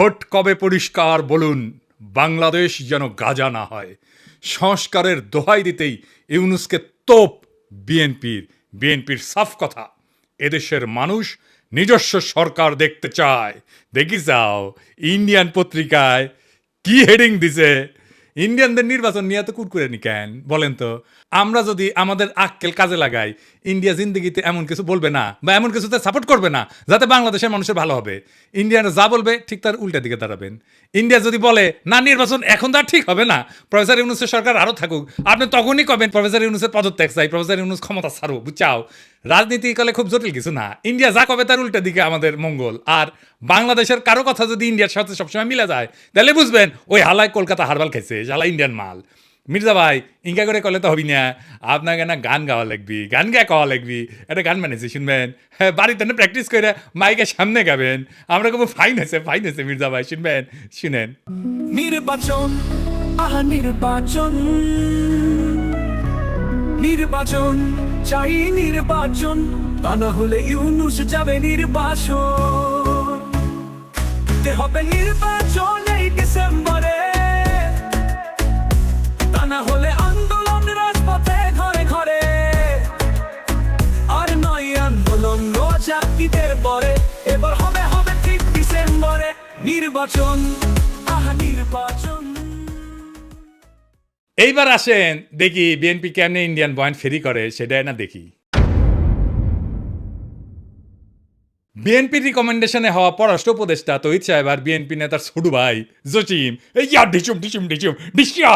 Vote কবে পরিষ্কার বলুন, বাংলাদেশ যেন গাজা না হয়। সংস্কারের দোহাই দিতেই ইউনূসকে তোপ বিএনপির সাফ কথা। এদেশের মানুষ নিজস্ব সরকার দেখতে চায়। দেখি যাও ইন্ডিয়ান পত্রিকায় কি হেডিং দিছে। ইন্ডিয়ানদের নির্বাচন নিয়ে তো কুরকুরেনি কেন বলেন তো? আমরা যদি আমাদের আক্কেল কাজে লাগাই, ইন্ডিয়া জিন্দগিতে এমন কিছু বলবে না বা এমন কিছুতে সাপোর্ট করবে না যাতে বাংলাদেশের মানুষের ভালো হবে। ইন্ডিয়ানরা যা বলবে ঠিক তার উল্টা দিকে দাঁড়াবেন। ইন্ডিয়া যদি বলে না নির্বাচন এখন তো আর ঠিক হবে না, প্রফেসর ইউনূসের সরকার আরও থাকুক, আপনি তখনই কবেন প্রফেসর ইউনূসের পদত্যাগ চাই, প্রফেসর ইউনূস ক্ষমতা ছাড়ো, বুঝাও। রাজনীতি কালে খুব জটিল কিছু না। ইন্ডিয়া যা কবে তার উল্টা দিকে আমাদের মঙ্গল। আর বাংলাদেশের কারো কথা যদি ইন্ডিয়ার সাথে সবসময় মিলে যায় তাহলে বুঝবেন ওই হালায় কলকাতা হারবাল খাইছে, শালা ইন্ডিয়ান মাল। মির্জা ভাই ইনকা করে কলে তো হবি না, আপনাকে না গান গাওয়া লাগবি, গান গা গাওয়া লাগবি। একটা গান বানিয়েছি শুনবেন, হ্যাঁ বাড়িতে না প্র্যাকটিস করে মাইকের সামনে গাবেন। আমরা কোনো ফাইন আছে মির্জা ভাই, শুনবেন, শুনেন। নির্বাচন, আহা নির্বাচন, নির্বাচন চাই নির্বাচন, তা না হলে ইউনূস যাবে নির্বাসন। দিতে হবে নির্বাচন এই ডিসেম্বরে, তা না হলে আন্দোলন রাজপথে ঘরে ঘরে। আর নয় আন্দোলন রোজা ঈদের পরে, এবার হবে হবে ঠিক ডিসেম্বরে নির্বাচন, আহা নির্বাচন। এইবার আসেন দেখি বিএনপি কেমনে ইন্ডিয়ান পয়েন্ট ফেরি করে সেটাই না দেখি। বিএনপির রিকমেন্ডেশনে হওয়া পররাষ্ট্র উপদেষ্টা তহিদ সাহেব আর বিএনপি নেতার ছোট ভাই জসিম ইয়া ডিচুম ডিসিয়া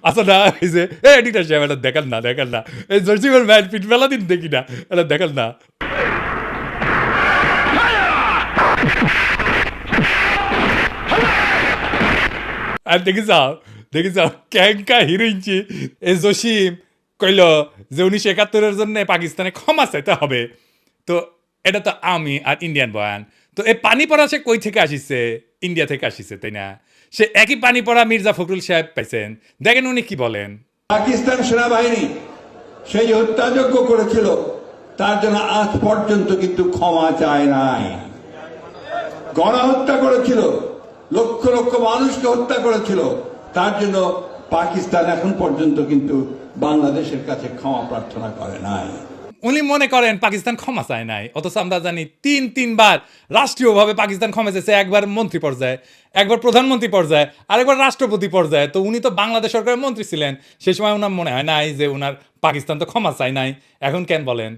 আসলে এই যে এডিটর সাহেব এটা দেখাল না এই জসিমের ম্যান পিট মেলা দিন দেখি না, এটা দেখাল না। আর দেখি যাও ক্যাঙ্কা হিরোইনছি এই জসিম কইল যে 1971-এর জন্য পাকিস্তানে ক্ষমা চাইতে হবে। তো এটা তো আমি আর ইন্ডিয়ান বয়ান। তো এই পানি পড়া সে কই থেকে আসিছে? ইন্ডিয়া থেকে আসিছে, তাই না? সে একই পানি পড়া মির্জা ফখরুল সাহেব পাইছেন, দেখেন উনি কি বলেন। পাকিস্তান সেনাবাহিনী সেই হত্যাযজ্ঞ করেছিল, তার জন্য আজ পর্যন্ত কিন্তু ক্ষমা চায় নাই। গণহত্যা করেছিল, লক্ষ লক্ষ মানুষকে হত্যা করেছিল, তার জন্য পাকিস্তান এখন পর্যন্ত কিন্তু বাংলাদেশের কাছে ক্ষমা প্রার্থনা করে নাই। উনি মনে করেন পাকিস্তান ক্ষমা চায় নাই, অথচ আমরা জানি তিনবার রাষ্ট্রীয়ভাবে পাকিস্তান ক্ষমা চেয়েছে। একবার মন্ত্রী পর্যায়ে, একবার প্রধানমন্ত্রী পর্যায়ে, আরেকবার রাষ্ট্রপতি পর্যায়ে। তো উনি তো বাংলাদেশ সরকারের মন্ত্রী ছিলেন, সে সময় ওনার মনে হয় নাই যে ওনার পাকিস্তান তো ক্ষমা চায় নাই। এখন কেন বলেন?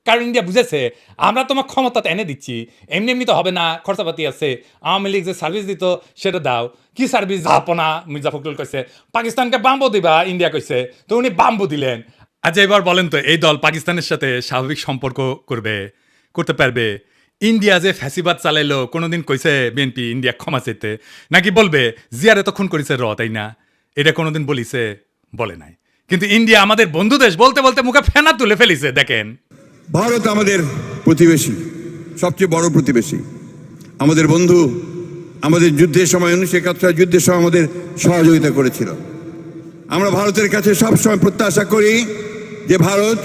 কারণ ইন্ডিয়া বুঝেছে আমরা তোমার ক্ষমতাটা এনে দিচ্ছি, এমনি তো হবে না, খরচাপাতি আছে। আওয়ামী লীগ যে সার্ভিস দিত সেটা দাও। কি সার্ভিস? আপনা মির্জা ফখরুল কইছে পাকিস্তানকে বাম্বু দিবা, ইন্ডিয়া কইছে, তো উনি বাম্বু দিলেন। আচ্ছা এবার বলেন তো এই দল পাকিস্তানের সাথে স্বাভাবিক সম্পর্ক করতে পারবে? ইন্ডিয়া যে ফ্যাসিবাদ চালাইলো কোনোদিন কইছে বিএনপি ইন্ডিয়া ক্ষমা চাইতে? নাকি বলবে জিয়ারে তো খুন করেছে তাই না? এটা কোনোদিন বলিছে? বলে নাই। কিন্তু ইন্ডিয়া আমাদের বন্ধু দেশ বলতে বলতে মুখে ফেনা তুলে ফেলিছে। দেখেন, ভারত আমাদের প্রতিবেশী, সবচেয়ে বড় প্রতিবেশী, আমাদের বন্ধু। আমাদের যুদ্ধের সময় 1971 যুদ্ধের সময় আমাদের সহযোগিতা করেছিল। আমরা ভারতের কাছে সবসময় প্রত্যাশা করি যে ভারত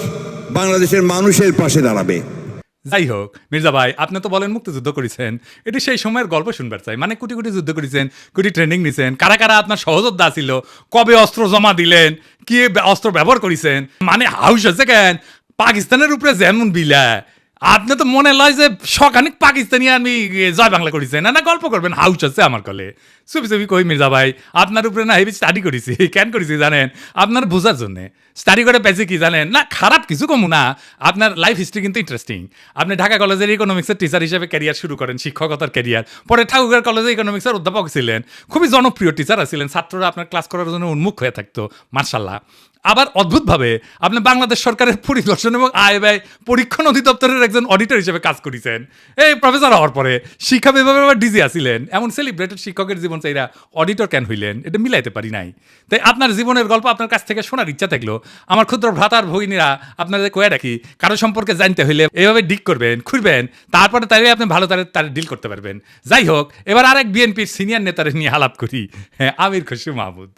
বাংলাদেশের মানুষের পাশে দাঁড়াবে। যাই হোক মির্জা ভাই, আপনি তো বলেন মুক্তিযুদ্ধ করেছেন, এটি সেই সময়ের গল্প শুনবার চাই। মানে কোটি যুদ্ধ করেছেন, কোটি ট্রেনিং নিছেন, কারা আপনার সহযোদ্ধা ছিল, কবে অস্ত্র জমা দিলেন, কি অস্ত্র ব্যবহার করেছেন, মানে হাউস আছে কেন পাকিস্তানের উপরে যেমন বিলা। আপনি তো মনে লয় যে সখানিক পাকিস্তানি আমি জয় বাংলা করেছেন, না গল্প করবেন, হাউস আছে আমার কলে। চুপি কই মির্জা ভাই, আপনার উপরে না হেভি স্টাডি করেছি। কেন করেছি জানেন? আপনার বোঝার জন্যে স্টাডি করে পেয়েছি কি জানেন? না খারাপ কিছু কমু না, আপনার লাইফ হিস্ট্রি কিন্তু ইন্টারেস্টিং। আপনি ঢাকা কলেজের ইকোনমিক্সের টিচার হিসেবে ক্যারিয়ার শুরু করেন, শিক্ষকতার ক্যারিয়ার। পরে ঠাকুরগাঁও কলেজে ইকোনমিক্সের অধ্যাপক ছিলেন, খুবই জনপ্রিয় টিচার ছিলেন, ছাত্ররা আপনার ক্লাস করার জন্য উন্মুখ হয়ে থাকতো, মার্শাল্লাহ। আবার অদ্ভুতভাবে আপনি বাংলাদেশ সরকারের পরিদর্শন এবং আয় ব্যয় পরীক্ষণ অধিদপ্তরের একজন অডিটর হিসেবে কাজ করেছেন। এই প্রফেসর হওয়ার পরে শিক্ষা বিভাগে আবার ডিজি আসিলেন। এমন সেলিব্রেটেড শিক্ষকের জীবন চাইরা অডিটর কেন হইলেন? এটা মিলাইতে পারি নাই। তাই আপনার জীবনের গল্প আপনার কাছ থেকে শোনার ইচ্ছা থাকলো, আমার ক্ষুদ্র ভ্রাতার ভগিনীরা আপনাদের কয়ে রাখি, কারো সম্পর্কে জানতে হইলে এইভাবে ডিক করবেন, খুঁড়বেন, তারপরে তাই আপনি ভালো তার ডিল করতে পারবেন। যাই হোক, এবার আরেক বিএনপির সিনিয়র নেতারে নিয়ে আলাপ করি, হ্যাঁ আমির খুশরু মাহমুদ।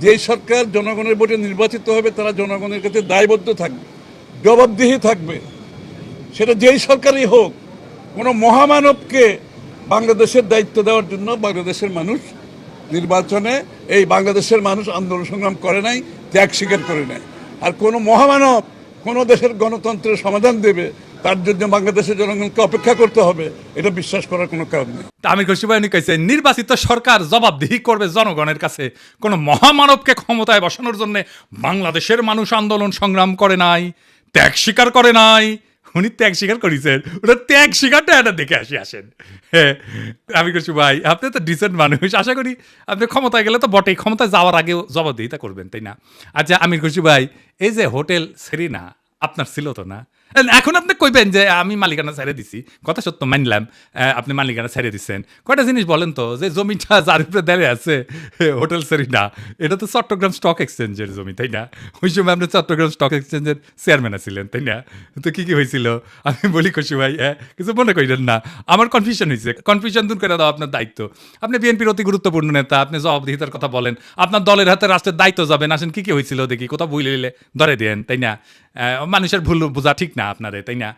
যে সরকার জনগণের ভোটে নির্বাচিত হবে তারা জনগণের কাছে দায়বদ্ধ থাকবে, জবাবদিহি থাকবে, সেটা যেই সরকারই হোক। কোনো মহামানবকে বাংলাদেশের দায়িত্ব দেওয়ার জন্য বাংলাদেশের মানুষ নির্বাচনে এই বাংলাদেশের মানুষ আন্দোলন সংগ্রাম করে নাই, ত্যাগ স্বীকার করে নাই। আর কোনো মহামানব কোনো দেশের গণতন্ত্রের সমাধান দেবে তার জন্য বাংলাদেশের জনগণকে অপেক্ষা করতে হবে, এটা বিশ্বাস করার কোনো কারণ নেই। আমির খুরশি ভাই উনি কইছে নির্বাচিত সরকার জবাবদিহি করবে জনগণের কাছে, কোনো মহামানবকে ক্ষমতায় বসানোর জন্য বাংলাদেশের মানুষ আন্দোলন সংগ্রাম করে নাই, ত্যাগ স্বীকার করে নাই। উনি ত্যাগ স্বীকার করেছেন, ওটা ত্যাগ স্বীকারটা এটা দেখে আসেন। হ্যাঁ, আমির খুরশি ভাই আপনি তো ডিসেন্ট মানুষ, আশা করি আপনি ক্ষমতায় গেলে তো বটেই, ক্ষমতায় যাওয়ার আগেও জবাবদিহিতা করবেন, তাই না? আচ্ছা আমির খুরশি ভাই, এই যে হোটেল সেরিনা আপনার ছিল তো না? এখন আপনি কইবেন যে আমি মালিকানা ছেড়ে দিছি, কথা সত্য মানলাম, আপনি মালিকানা ছেড়ে দিচ্ছেন। কয়টা জিনিস বলেন তো, যে জমিটা যার উপরে দাঁড়িয়ে আছে হোটেল সেরিনা, এটা তো চট্টগ্রাম স্টক এক্সচেঞ্জের জমি, তাই না? ওই সময় আপনি চট্টগ্রাম স্টক এক্সচেঞ্জের চেয়ারম্যান ছিলেন, তাই না? তো কি কি হয়েছিল আমি বলি খুশি ভাই, কিছু মনে করেন না, আমার কনফিউশন হয়েছে, কনফিউশন দূর করে দেওয়া আপনার দায়িত্ব। আপনি বিএনপির অতি গুরুত্বপূর্ণ নেতা, আপনি জবাবদিহিতার কথা বলেন, আপনার দলের হাতে রাষ্ট্রের দায়িত্ব যাবেন, আসেন কি কি হয়েছিল দেখি, কোথাও ভুলে নিলে ধরে দেন, তাই না? মানুষের ভুল বোঝা ঠিক না আপনারে, তাই না?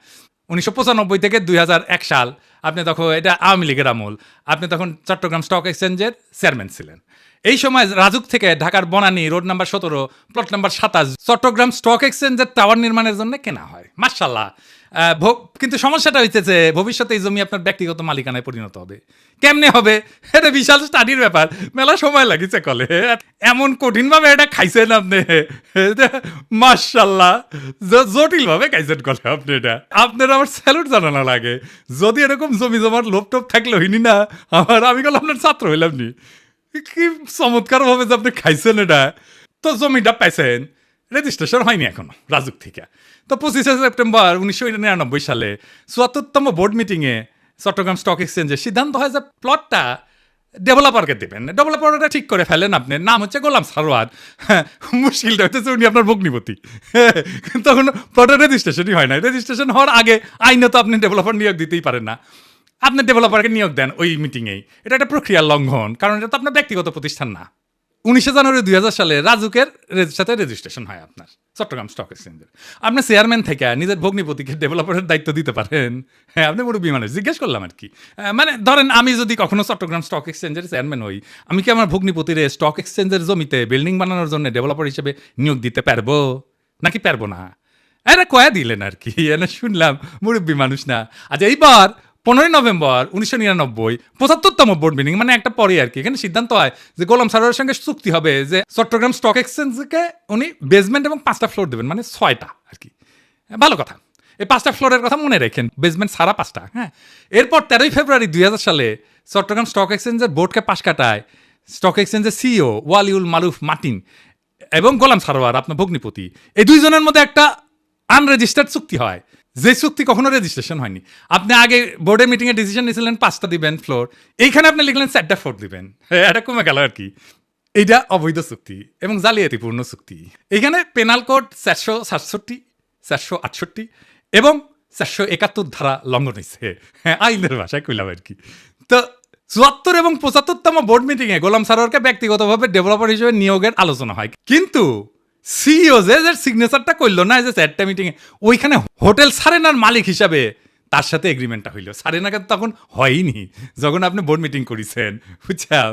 1995 থেকে 2001 সাল আপনি তখন, এটা আওয়ামী লীগের আমল, আপনি তখন চট্টগ্রাম স্টক এক্সচেঞ্জের চেয়ারম্যান ছিলেন। এই সময় রাজুক থেকে ঢাকার Banani road number 17 plot number 27 Chattogram stock এক্সচেঞ্জের টাওয়ার নির্মাণের জন্য কেনা হয়, মাশাআল্লাহ। কিন্তু সমস্যাটা হচ্ছে যে ভবিষ্যতে এই জমি আপনার ব্যক্তিগত মালিকানায় পরিণত হবে। কেমনে হবে? এটা বিশাল স্টাডির ব্যাপার, মেলা সময় লাগিছে কলে, এমন কঠিনভাবে এটা খাইছেন আপনি, মাশাআল্লাহ, জটিলভাবে খাইছেন কলে আপনি। এটা আপনার আমার স্যালুট জানানো লাগে। যদি এরকম জমি জমার লোভ টোপ থাকলে হইনি না আমি গেল আপনার ছাত্র হইলাম নি। কি চমৎকার ভাবে যে আপনি খাইছেন এটা। তো জমিটা পাইছেন, রেজিস্ট্রেশন হয়নি এখনো রাজুক থেকে। তো 25শে সেপ্টেম্বর 1999 সালে 74তম বোর্ড মিটিংয়ে চট্টগ্রাম স্টক এক্সচেঞ্জের সিদ্ধান্ত হয় যে প্লটটা ডেভেলপারকে দেবেন। ডেভেলপারটা ঠিক করে ফেলেন, আপনার নাম হচ্ছে গোলাম সারোয়ার। হ্যাঁ, মুশকিলটা হচ্ছে উনি আপনার ভগ্নিপতি। তখন প্লটের রেজিস্ট্রেশনই হয় না। রেজিস্ট্রেশন হওয়ার আগে আইনে তো আপনি ডেভেলপার নিয়োগ দিতেই পারেন না, আপনি ডেভেলপারকে নিয়োগ দেন ওই মিটিংয়েই। এটা একটা প্রক্রিয়ার লঙ্ঘন, কারণ এটা তো আপনার ব্যক্তিগত প্রতিষ্ঠান না। 19শে জানুয়ারি 2000 সালে রাজুকের সাথে রেজিস্ট্রেশন হয় আপনার চট্টগ্রাম স্টক এক্সচেঞ্জের। আপনি চেয়ারম্যান থেকে নিজের ভগ্নিপতিকে ডেভেলপারের দায়িত্ব দিতে পারেন? হ্যাঁ, আপনি মুরব্বী মানুষ, জিজ্ঞেস করলাম আর কি। মানে ধরেন আমি যদি কখনো চট্টগ্রাম স্টক এক্সচেঞ্জের চেয়ারম্যান হই, আমি কি আমার ভগ্নিপতির স্টক এক্সচেঞ্জের জমিতে বিল্ডিং বানানোর জন্য ডেভেলপার হিসেবে নিয়োগ দিতে পারবো নাকি পারবো না? এটা কয়া দিলেন আর কি, এনে শুনলাম মুরব্বী মানুষ না। আচ্ছা, এইবার 15 নভেম্বর 1999 75তম বোর্ড মিটিং, মানে একটা পরে আর কি, এখানে সিদ্ধান্ত হয় যে গোলাম সারোয়ারের সঙ্গে চুক্তি হবে যে চট্টগ্রাম স্টক এক্সচেঞ্জকে উনি বেসমেন্ট এবং 5টা ফ্লোর দেবেন, মানে 6টা আর কি। ভালো কথা, এই 5টা ফ্লোরের কথা মনে রাখেন, বেসমেন্ট সারা 5টা। হ্যাঁ, এরপর 13 ফেব্রুয়ারি 2000 সালে চট্টগ্রাম স্টক এক্সচেঞ্জের বোর্ডকে পাশ কাটায় স্টক এক্সচেঞ্জের সিইও ওয়ালিউল মারুফ মার্টিন এবং গোলাম সারোয়ার আপনার ভগ্নিপতি, এই দুইজনের মধ্যে একটা আনরেজিস্টার্ড চুক্তি হয়, যে চুক্তি কখনো রেজিস্ট্রেশন হয়নি। আপনি আগে বোর্ডের মিটিংয়ে ডিসিশন নিয়েছিলেন 5টা দিবেন ফ্লোর, এইখানে আপনি লিখলেন 4টা ফ্লোর দিবেন। এটা কমে গেল আর কি। এইটা অবৈধ চুক্তি এবং জালিয়াতিপূর্ণ চুক্তি। এইখানে পেনাল কোড 467, 468 এবং 471 ধারা লঙ্ঘন হয়েছে। হ্যাঁ, আইনের ভাষায় কইলাম আর কি। তো 74 এবং 75তম বোর্ড মিটিংয়ে গোলাম সারোয়ারকে ব্যক্তিগতভাবে ডেভেলপার হিসেবে নিয়োগের আলোচনা হয়, কিন্তু সিইও যে সিগনেচারটা করলো না যে 4টা মিটিংয়ে, ওইখানে হোটেল সারেনার মালিক হিসাবে তার সাথে এগ্রিমেন্টটা হইল। সারেনাকে তখন হয়নি যখন আপনি বোর্ড মিটিং করেছেন, বুঝছাও?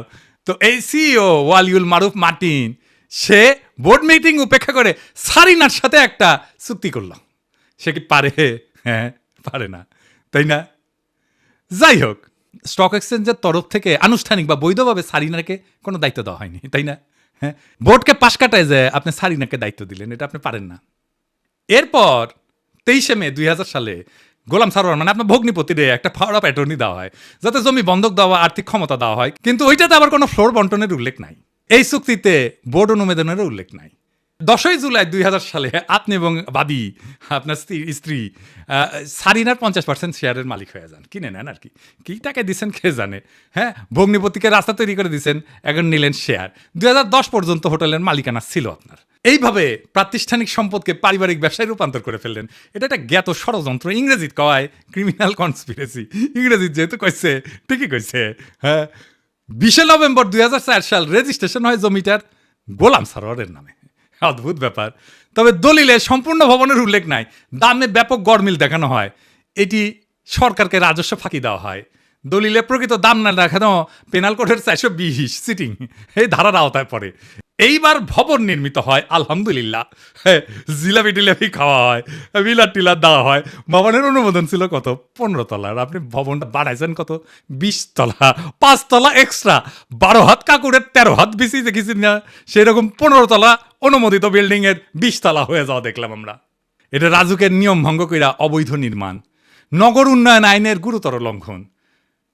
তো এই সিইও ওয়ালিউল মারুফ মার্টিন সে বোর্ড মিটিং উপেক্ষা করে সারিনার সাথে একটা চুক্তি করলো। সে কি পারে? হ্যাঁ, পারে না, তাই না? যাই হোক, স্টক এক্সচেঞ্জের তরফ থেকে আনুষ্ঠানিক বা বৈধভাবে সারিনাকে কোনো দায়িত্ব দেওয়া হয়নি, তাই না? হ্যাঁ, বোর্ডকে পাশ কাটায় যে আপনি সারিনাকে দায়িত্ব দিলেন, এটা আপনি পারেন না। এরপর 23শে মে 2000 সালে গোলাম সারোয়ার মানে আপনার ভগ্নিপতিরে একটা পাওয়ার অফ অ্যাটর্নি দেওয়া হয় যাতে জমি বন্ধক দেওয়া, আর্থিক ক্ষমতা দেওয়া হয়, কিন্তু ওইটাতে আবার কোনো ফ্লোর বন্টনের উল্লেখ নাই। এই চুক্তিতে বোর্ড অনুমোদনেরও উল্লেখ নাই। 10 জুলাই 2000 সালে আপনি এবং বাদী আপনার স্ত্রী সারিনার 50% শেয়ারের মালিক হয়ে যান, কিনে নেন আর কি। কি টাকা দিচ্ছেন কে জানে। হ্যাঁ, ভগ্নিপতিকে রাস্তা তৈরি করে দিচ্ছেন, এখন নিলেন শেয়ার। 2010 পর্যন্ত হোটেলের মালিকানা ছিল আপনার। এইভাবে প্রাতিষ্ঠানিক সম্পদকে পারিবারিক ব্যবসায় রূপান্তর করে ফেললেন। এটা একটা জ্ঞাত ষড়যন্ত্র, ইংরেজিত কয় ক্রিমিনাল কনস্পিরেসি। ইংরেজিত যেহেতু কইছে ঠিকই কইছে। হ্যাঁ, 20শে নভেম্বর 2004 সাল রেজিস্ট্রেশন হয় জমিটার গোলাম সারোয়ারের নামে। অদ্ভুত ব্যাপার। তবে দলিলে সম্পূর্ণ ভবনের উল্লেখ নাই, দামে ব্যাপক গরমিল দেখানো হয়। এটি সরকারকে রাজস্ব ফাঁকি দেওয়া হয়, দলিলে প্রকৃত দাম না দেখানো পেনাল কোডের 420 সিটিং এই ধারার আওতায় পড়ে। এইবার ভবন নির্মিত হয় আলহামদুলিল্লাহ, জিলাপি টিলাপি খাওয়া হয়, বিলার টিলার দেওয়া হয়। ভবনের অনুমোদন ছিল কত? 15 তলার, আপনি ভবনটা বাড়াইছেন কত? 20 তলা, 5 তলা এক্সট্রা, 12 হাত কাকুরের 13 হাত বেশি দেখেছি না, সেরকম 15 তলা অনুমোদিত বিল্ডিং এর 20 তলা হয়ে যাওয়া দেখলাম আমরা। এটা রাজুকের নিয়ম ভঙ্গ কইরা অবৈধ নির্মাণ, নগর উন্নয়ন আইনের গুরুতর লঙ্ঘন।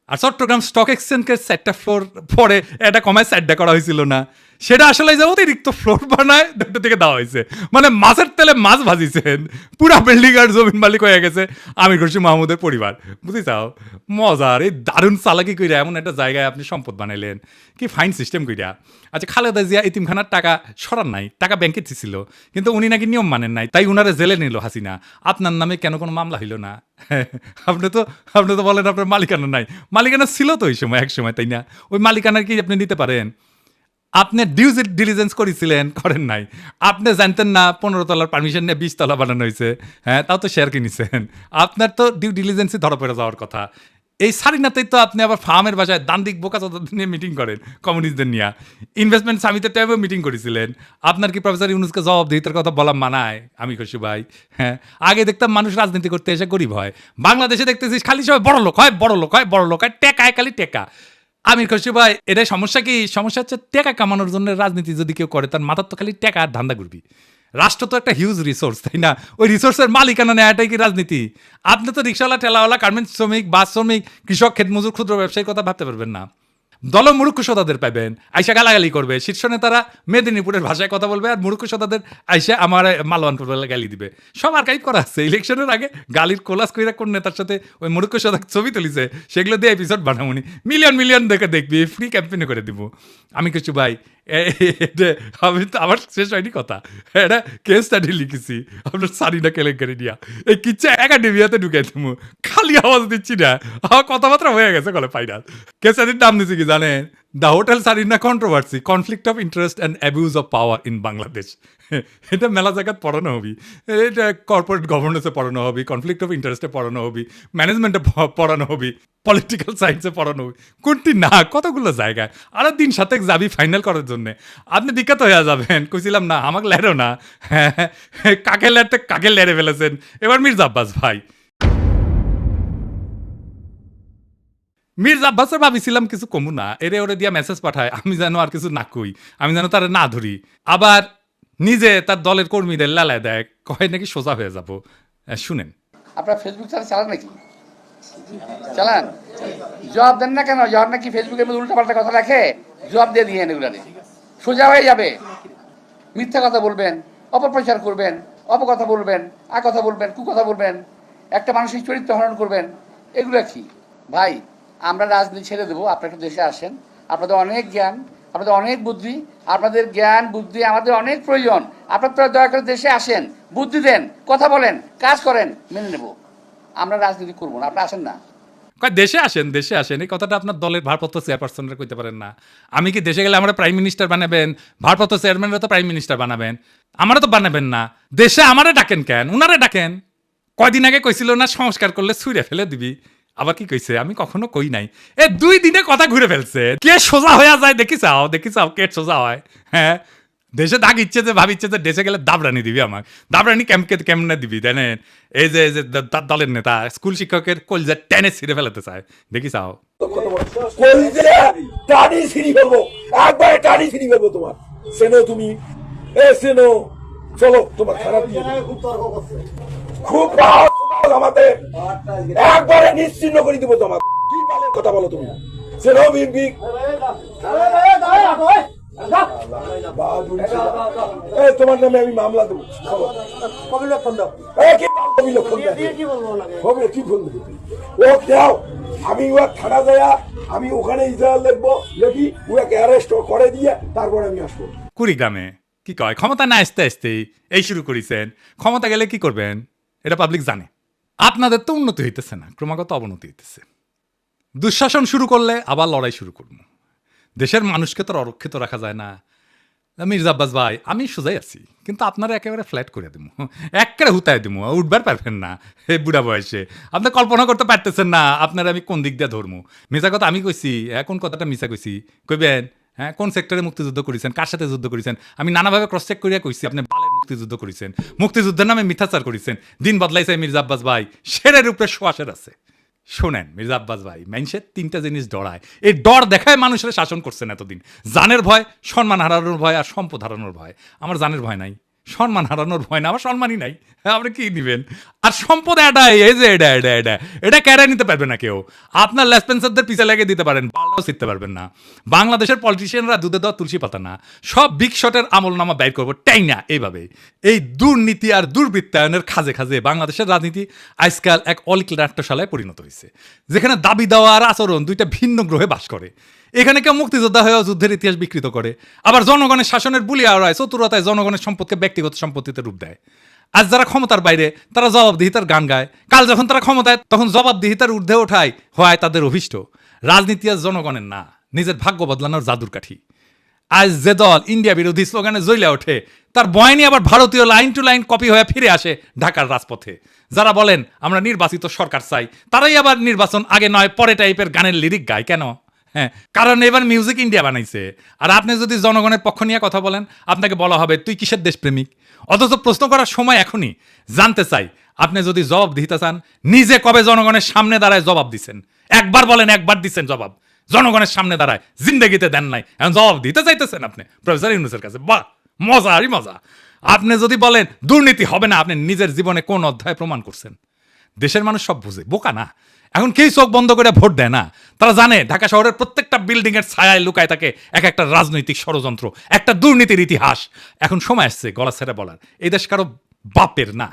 আর চট্টগ্রাম স্টক এক্সচেঞ্জের 4টা ফ্লোর পরে এটা কমায় 4টা করা হয়েছিল না, সেটা আসলে যে অতিরিক্ত ফ্লোর বানায় 2টা থেকে দেওয়া হয়েছে। মানে মাছের তেলে মাছ ভাজিছেন, পুরা বিল্ডিং আর জমিন মালিক হয়ে গেছে আমির খুরশিদ মাহমুদের পরিবার। বুঝি চাও মজার এই দারুণ চালাকি কইরা এমন একটা জায়গায় আপনি সম্পদ বানাইলেন, কি ফাইন সিস্টেম কইরা। আচ্ছা, খালেদা জিয়া ইতিমখানার টাকা সরান নাই, টাকা ব্যাংকে ছিল, কিন্তু উনি নাকি নিয়ম মানেন নাই, তাই উনারে জেলে নিল হাসিনা। আপনার নামে কেন কোনো মামলা হইল না? আপনি তো বলেন আপনার মালিকানা নাই, মালিকানা ছিল তো ওই সময়, এক সময়, তাই না? ওই মালিকানার কি আপনি নিতে পারেন? আপনি ডিউ ডিলিজেন্স করেছিলেন, করেন নাই? আপনি জানতেন না 15 তলার পারমিশন নিয়ে 20 তলা বানানো হয়েছে? হ্যাঁ, তাও তো শেয়ার কিনেছেন। আপনার তো ডিউ ডিলিজেন্সই ধরা পড়ে যাওয়ার কথা। এই সারিনাতেই তো আপনি আবার ফার্মের বাসায় দান্দিক বোকা নিয়ে মিটিং করেন কমিউনিস্টদের নিয়ে। ইনভেস্টমেন্ট সামিটের টাইমেও মিটিং করেছিলেন। আপনার কি প্রফেসর ইউনুসকে জবাবদিহিতার কথা বলা মানায়? আমি খুশি ভাই। হ্যাঁ, আগে দেখতাম মানুষ রাজনীতি করতে এসে গরিব হয়, বাংলাদেশে দেখতেছিস খালি সবাই বড় লোক হয়, বড় লোক হয়, বড় লোক হয়, টেকায় খালি টেকা। আমির খুশি ভাই, এটাই সমস্যা। কি সমস্যা হচ্ছে? টাকা কামানোর জন্য রাজনীতি যদি কেউ করে, তার মাথার তো খালি টাকা আর ধান্দা করবি। রাষ্ট্র তো একটা হিউজ রিসোর্স, তাই না? ওই রিসোর্সের মালিকানা নেওয়াটাই কি রাজনীতি? আপনি তো রিক্সাওয়ালা, ঠেলাওয়ালা, গার্মেন্টস শ্রমিক, বাস শ্রমিক, কৃষক, ক্ষেতমজুর, ক্ষুদ্র ব্যবসায়ীর কথা ভাবতে পারবেন না। দল মূর্খ সদাদের পাবেন, আইসা গালাগালি করবে। শীর্ষ নেতারা মেদিনীপুরের ভাষায় কথা বলবে, আর মূর্খ সদাদের আইসা আমার মালওয়ানপুর গালি দিবে। সব আর্কাইভ করা আছে। ইলেকশনের আগে গালির কোলাস কইরা কোন নেতার সাথে ওই মূর্খ সদা ছবি তুলিছে, সেগুলো দিয়ে এপিসোড বানাবনি, মিলিয়ন মিলিয়ন দেখে দেখবি, ফ্রি ক্যাম্পেইন করে দিব। আমি কিছু ভাই, আমি তো আমার শেষ হয়নি কথা, এটা কেস স্টাডি লিখেছি আপনার সারিনা কেলেঙ্কারি নিয়া। এই কিচ্ছে একাডেমিয়াতে ঢুকে দিব, খালি আওয়াজ দিচ্ছি না, আমার কথাবার্তা হয়ে গেছে, কলে পাই না। কেস স্টাডির নাম দিচ্ছি কি জানেন? The hotel Sarina controversy, conflict of interest and abuse of power in Bangladesh. এটা মেলা জায়গায় পড়ানো হবি, এটা কর্পোরেট গভর্নেন্সে পড়ানো হবি, কনফ্লিক্ট অফ ইন্টারেস্টে পড়ানো হবি, ম্যানেজমেন্টে পড়ানো হবি, পলিটিক্যাল সায়েন্সে পড়ানো হবি। কোনটি না, কতগুলো জায়গায়। আরো দিন সাথে যাবি ফাইনাল করার জন্য, আপনি বিখ্যাত হয়ে যাবেন। কইছিলাম না আমাকে লেরো না, হ্যাঁ, কাকে লেরতে কাকে লেরে ফেলেছেন। এবার মির্জা আব্বাস ভাই, মির্জা আব্বাসের ভাবিছিলাম কিছু কমু না, এরে ওরে দিয়া মেসেজ পাঠায়, আমি যেন আর কিছু না কই, আমি যেন তার না ধরি। আবার নিজে তার দলের কর্মীদের লালায় দেয়, কয় নাকি সোজা হয়ে যাব। শুনেন, আপনার ফেসবুক চালান নাকি? চালান, জবাব দেন না কেন? যখন নাকি ফেসবুকের মধ্যে উল্টাপাল্টা কথা রাখে, জবাব দিয়ে দিয়ে এগুলো সোজা হয়ে যাবে। মিথ্যা কথা বলবেন, অপপ্রচার করবেন, অপকথা বলবেন, কথা বলবেন, কুকথা বলবেন, একটা মানসিক চরিত্র হরণ করবেন, এগুলো কি ভাই? আমরা রাজনীতি ছেড়ে দেবো, আপনারা একটু দেশে আসেন। আপনাদের অনেক জ্ঞান, আপনাদের অনেক বুদ্ধি, আপনাদের জ্ঞান বুদ্ধি আমাদের অনেক প্রয়োজন। আপনারা দয়া করে দেশে আসেন, বুদ্ধি দেন, কথা বলেন, কাজ করেন, মেনে নেব। আমরা রাজনীতি করবো না, আপনি আসেন না। দেশে আসেন, দেশে আসেন, এই কথাটা আপনার দলের ভারপ্রাপ্ত চেয়ারপারসনরা কইতে পারেন না? আমি কি দেশে গেলে আমরা প্রাইম মিনিস্টার বানাবেন? ভারপ্রাপ্ত চেয়ারম্যানরা তো প্রাইম মিনিস্টার বানাবেন, আমারা তো বানাবেন না। দেশে আমারে ডাকেন কেন? উনারে ডাকেন। কয়দিন আগে কইছিল না সংস্কার করলে ছুঁড়ে ফেলে দিবি, আবার কি কইছে? আমি কখনো কই নাই। 2 দিনে কথা ঘুরে ফেলছে। কে সোজা হয়ে যায় দেখি চাও কে সোজা হয়। হ্যাঁ, দেশে দাগ ইচ্ছে যে ভাবিচ্ছে যে দেশে গেলে দাবরানি দিবি, আমার দাবরানি কেমনে দিবি জানেন? এই যে দলের নেতা স্কুল শিক্ষকের কলজা টেনে ছিঁড়ে ফেলাতে চায়, দেখি চাও। টানি ছিঁড়ি ফেলবো, একবারে টানি ছিঁড়ি ফেলবো তোমার। সেনো তুমি, সেনো চলো, তোমার খারাপ খুব আমাদের একবারে নিশ্চিন্ন করে দিব তোমার। কি কথা বলো তুমি? সেনো বিগ তোমার নামে আমি মামলা দেবো। আমি থানা যায়া আমি ওখানে ইজাহার লিখবো, লিখি ওকে অ্যারেস্ট করে দিয়ে তারপরে আমি আসবো। কুড়িগ্রামে কি কয়, ক্ষমতা না আসতে আসতেই এই শুরু করেছেন। ক্ষমতা গেলে কি করবেন এটা পাবলিক জানে। আপনাদের তো উন্নতি হইতেছে না, ক্রমাগত অবনতি হইতেছে। দুঃশাসন শুরু করলে আবার লড়াই শুরু করবো। দেশের মানুষকে তো অরক্ষিত রাখা যায় না। মির্জা আব্বাস ভাই আমি সোজাই আছি, কিন্তু আপনারা একেবারে ফ্ল্যাট করে দেবো, একেবারে হুতায় দেবো, উঠবার পারবেন না এই বুড়া বয়সে। আপনি কল্পনা করতে পারতেছেন না আপনারা আমি কোন দিক দিয়ে ধরবো। মিশা কথা আমি কইছি, এখন কথাটা মিশা কইছি কইবেন? হ্যাঁ, কোন সেক্টরে মুক্তিযুদ্ধ করেছেন, কার সাথে যুদ্ধ করেছেন? আমি নানাভাবে ক্রস চেক করিয়া কইছি আপনি বালের মুক্তিযুদ্ধ করেছেন, মুক্তিযুদ্ধের নামে মিথ্যাচার করেছেন। দিন বদলাইছে মির্জা আব্বাস ভাই, শেরের উপরে শোয়াশের আছে। শোনেন মির্জা আব্বাস ভাই, মানুষের তিনটা জিনিস ডরায়, এই ডর দেখায় মানুষের শাসন করছেন এতদিন। জানের ভয়, সম্মান হারানোর ভয়, আর সম্পদ হারানোর ভয়। আমার জানের ভয় নাই, সম্মান হারানোর ভয় না, আমার সম্মানই নাই। হ্যাঁ, আপনি কি দিবেন? আর সম্পদ এটাই, এই যে এটা কেড়ে নিতে পারবে না কেউ। আপনার লেসপেন্সারদের পিছে লেগে দিতে পারেন, বালটাও শিখতে পারবেন না। বাংলাদেশের পলিটিশিয়ানরা দুধে দেওয়া তুলসী পাতা না, সব বিগ শটের আমল নামা ব্যয় করবো টাই না। এইভাবে এই দুর্নীতি আর দুর্বৃত্তায়নের খাজে খাজে বাংলাদেশের রাজনীতি আজকাল এক অলিক নাট্যশালায় পরিণত হয়েছে, যেখানে দাবি দেওয়া আর আচরণ দুইটা ভিন্ন গ্রহে বাস করে। এখানে কেউ মুক্তিযোদ্ধা হয়েও যুদ্ধের ইতিহাস বিকৃত করে, আবার জনগণের শাসনের বুলি আড়ায় চতুরতায় জনগণের সম্পদকে ব্যক্তিগত সম্পত্তিতে রূপ দেয়। আজ যারা ক্ষমতার বাইরে তারা জবাবদিহিতার গান গায়, কাল যখন তারা ক্ষমতায় তখন জবাবদিহিতার ঊর্ধ্বে ওঠায় হয় তাদের অভিষ্ট। রাজনীতি আজ জনগণের না, নিজের ভাগ্য বদলানোর জাদুর কাঠি। আজ যে দল ইন্ডিয়া বিরোধী স্লোগানে জ্বলে ওঠে, তার বয়ানি আবার ভারতীয় লাইন টু লাইন কপি হয়ে ফিরে আসে ঢাকার রাজপথে। যারা বলেন আমরা নির্বাচিত সরকার চাই, তারাই আবার নির্বাচন আগে নয় পরে টাইপের গানের লিরিক গায়। কেন? হ্যাঁ, কারণ এবার মিউজিক ইন্ডিয়া বানাইছে। আর আপনি যদি জনগণের পক্ষ নিয়ে কথা বলেন, আপনাকে বলা হবে তুই কিসের দেশপ্রেমিক। অথচ প্রশ্ন করার সময় এখনই। জানতে চাই, আপনি যদি জবাব দিতে চান, নিজে কবে জনগণের সামনে দাঁড়ায় জবাব দিচ্ছেন? একবার বলেন, একবার দিচ্ছেন জবাব? জনগণের সামনে দাঁড়ায় জিন্দেগিতে দেন নাই, এখন জবাব দিতে চাইতেছেন আপনি প্রফেসর ইউনূসের কাছে। বাহ, মজা আরই মজা। আপনি যদি বলেন দুর্নীতি হবে না, আপনি নিজের জীবনে কোন অধ্যায় প্রমাণ করছেন? দেশের মানুষ সব বুঝে, বোকা না। এখন কেউ চোখ বন্ধ করে ভোট দেয় না। তারা জানে ঢাকা শহরের প্রত্যেকটা বিল্ডিং এর ছায়ায় লুকায় থাকে এক একটা রাজনৈতিক ষড়যন্ত্র, একটা দুর্নীতির ইতিহাস। এখন সময় আসছে গলা ছেড়ে বলার, এই দেশ কারো বাপের না,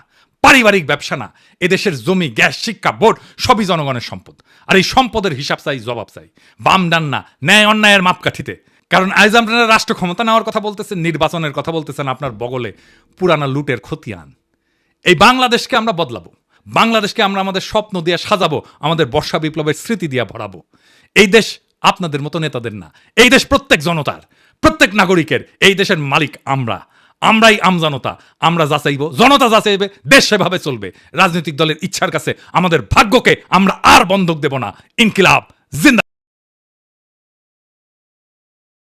পারিবারিক ব্যবসা না। এদেশের জমি, গ্যাস, শিক্ষা, ভোট সবই জনগণের সম্পদ। আর এই সম্পদের হিসাব চাই, জবাব চাই, বাম ডান না, ন্যায় অন্যায়ের মাপকাঠিতে। কারণ আজ আপনারা রাষ্ট্র ক্ষমতা নেওয়ার কথা বলতেছেন, নির্বাচনের কথা বলতেছেন, আপনার বগলে পুরানা লুটের খতিয়ান। এই বাংলাদেশকে আমরা বদলাবো, বাংলাদেশকে আমরা আমাদের স্বপ্ন দিয়ে সাজাবো, আমাদের বর্ষা বিপ্লবের স্মৃতি দিয়ে ভরাবো। এই দেশ আপনাদের মতো নেতাদের না, এই দেশ প্রত্যেক জনতার, প্রত্যেক নাগরিকের। এই দেশের মালিক আমরাই আমজনতা। আমরা যা চাইবো, জনতা যা চাইবে, দেশ সেভাবে চলবে। রাজনৈতিক দলের ইচ্ছার কাছে আমাদের ভাগ্যকে আমরা আর বন্ধক দেব না। ইনকিলাব জিন্দাবাদ।